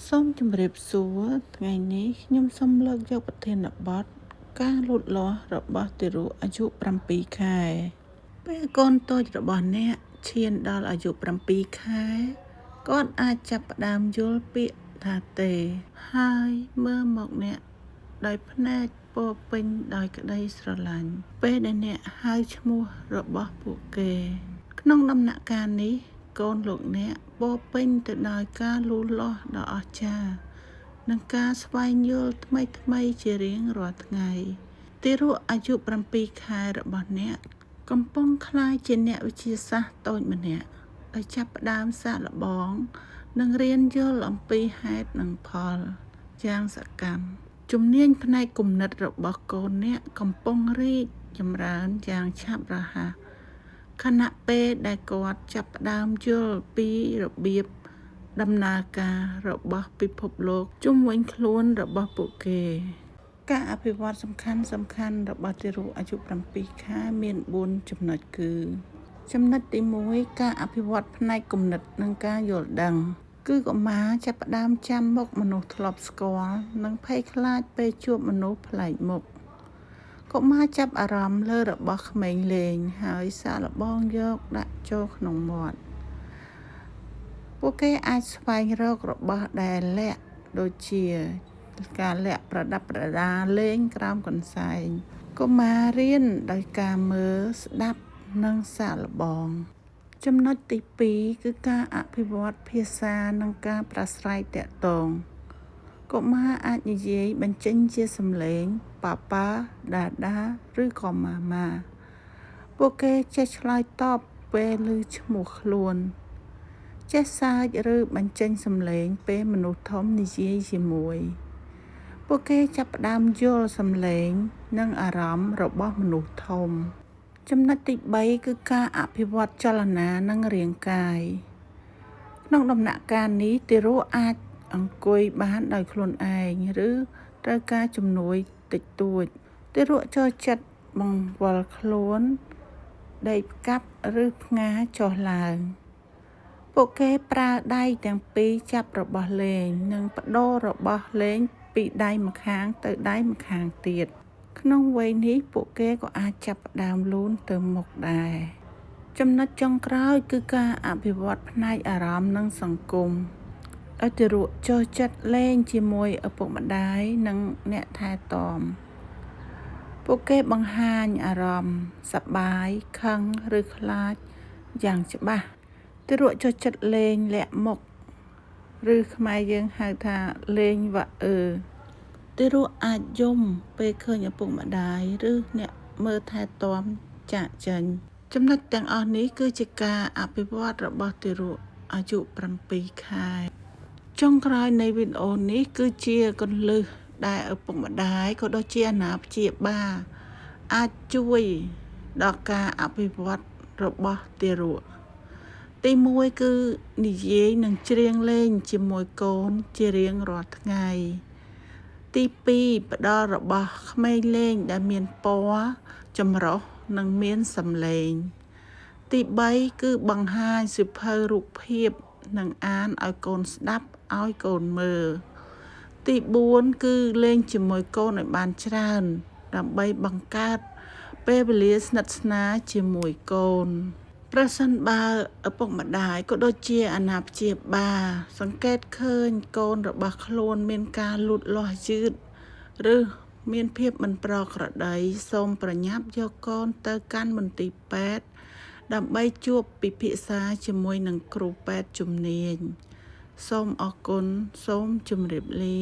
សូមជម្រាបសួរថ្ងៃនេះខ្ញុំសូមលើកយកប្រធានបទការលូតលាស់របស់ទារកអាយុ7 ខែពេលកូនតូចរបស់អ្នកឈានដល់អាយុ7 ខែគាត់អាចចាប់ផ្ដើមយល់ពាក្យថាទេហើយមើលមកអ្នកដោយភ្នែកពោរពេញដោយក្តីស្រឡាញ់ពេលដែលអ្នកហៅឈ្មោះរបស់ពួកគេក្នុងដំណាក់កាលនេះកូនលោកអ្នកពោរពេញទៅដោយការលូតលាស់ដ៏អស្ចារ្យនិងការស្វែងយល់ថ្មីជារៀងរាល់ថ្ងៃទារកអាយុ7 ខែរបស់អ្នកកំពុងក្លាយជាអ្នកវិទ្យាសាស្ត្រតូចម្នាក់ដែលចាប់ផ្ដើមសាកល្បងនិងរៀនយល់អំពីហេតុនិងផលយ៉ាងសកម្មជំនាញផ្នែកគំនិតរបស់កូនអ្នកកំពុងរីកចម្រើនយ៉ាងឆាប់រហ័សខណៈពេលដែលគាត់ចាប់ផ្ដើមយល់ពីរបៀបដំណើរការរបស់ពិភពលោកជុំវិញខ្លួនរបស់ពួកគេការអភិវឌ្ឍសំខាន់របស់ទារកអាយុ7 ខែមាន4ចំណុចគឺចំណុចទី1ការអភិវឌ្ឍផ្នែកគំនិតនិងការយល់ដឹងគឺកុមារចាប់ផ្ដើមចាំមុខមនុស្សធ្លាប់ស្គាល់និងភ័យខ្លាចពេលជួបមនុស្សប្លែកមុខកុមារចាប់អារម្មណ៍លើរបស់ក្មេងលេងហើយសាកល្បងយកដាក់ចូលក្នុងមាត់ពួកគេអាចស្វែងរករបស់ដែលលាក់ដូចជាការលាក់ប្រដាប់ប្រដាលេងក្រោមកន្សែងកុមាររៀនដោយការមើលស្ដាប់និងសាកល្បងចំណុចទី2គឺការអភិវឌ្ឍភាសានិងការប្រាស្រ័យទាក់ទងកុមារអាចនិយាយបញ្ចេញជាសំឡេងប៉ាប៉ាដាដាឬក៏ម៉ាម៉ាពួកគេចេះឆ្លើយតបពេលឮឈ្មោះខ្លួនចេះសើចឬបញ្ចេញសំឡេងពេលមនុស្សធំនិយាយជាមួយពួកគេចាប់ផ្ដើមយល់សំឡេងនិងអារម្មណ៍របស់មនុស្សធំចំណុចទី3គឺការអភិវឌ្ឍចលនានិងរាងកាយក្នុងដំណាក់កាលនេះទារកអាចអង្គុយបានដោយខ្លួនឯងឬត្រូវការជំនួយតិចតួចទារកចូលចិត្តបង្វិលខ្លួនដេកផ្កាប់ឬផ្ងាចុះឡើងពួកគេប្រើដៃទាំងពីរចាប់របស់លេងនិងបដូររបស់លេងពីដៃម្ខាងទៅដៃម្ខាងទៀតក្នុងវ័យនេះពួកគេក៏អាចចាប់ផ្ដើមលូនទៅមុខដែរចំណុចចុងក្រោយគឺការអភិវឌ្ឍផ្នែកអារម្មណ៍និងសង្គមដោយទារកចូលចិត្តលេងជាមួយឪពុកម្ដាយនិងអ្នកថែទាំពួកគេបង្ហាញអារម្មណ៍សប្បាយខឹងឬខ្លាចយ៉ាងច្បាស់ទារកចូលចិត្តលេងលាក់មុខឬខ្មែរយើងហៅថាលេងវ៉ាអឺទារកអាចយំពេលឃើញឪពុកម្ដាយឬអ្នកមើលថែទាំចាកចេញចំណុចទាំងអស់នេះគឺជាការអភិវឌ្ឍរបស់ទារកអាយុ7 ខែចុងក្រោយនៃវីដេអូនេះគឺជាគន្លឹះដែលឪពុកម្ដាយក៏ដូចជាអាណាព្យាបាលអាចជួយដល់ការអភិវឌ្ឍរបស់ទារកទី1គឺនិយាយនិងច្រៀងលេងជាមួយកូនជារៀងរាល់ថ្ងៃទី2ផ្ដល់របស់ក្មេងលេងដែលមានពណ៌ចម្រុះនិងមានសំឡេងទី3គឺបង្ហាញសៀវភៅរូបភាពនិងអានឲ្យកូនស្ដាប់ឲ្យកូនមើលទី4គឺលេងជាមួយកូនឲ្យបានច្រើនដើម្បីបង្កើតពេលវេលាស្និទ្ធស្នាលជាមួយកូនប្រសិនបើឪពុកម្ដាយក៏ដូចជាអាណាព្យាបាលសង្កេតឃើញកូនរបស់ខ្លួនមានការលូតលាស់យឺតឬមានភាពមិនប្រក្រតីសូមប្រញាប់យកកូនទៅកាន់មន្ទីរពេទ្យដើម្បីជួបពិភាក្សាជាមួយនឹងគ្រូពេទ្យជំនាញសូមអរគុណសូមជម្រាបលា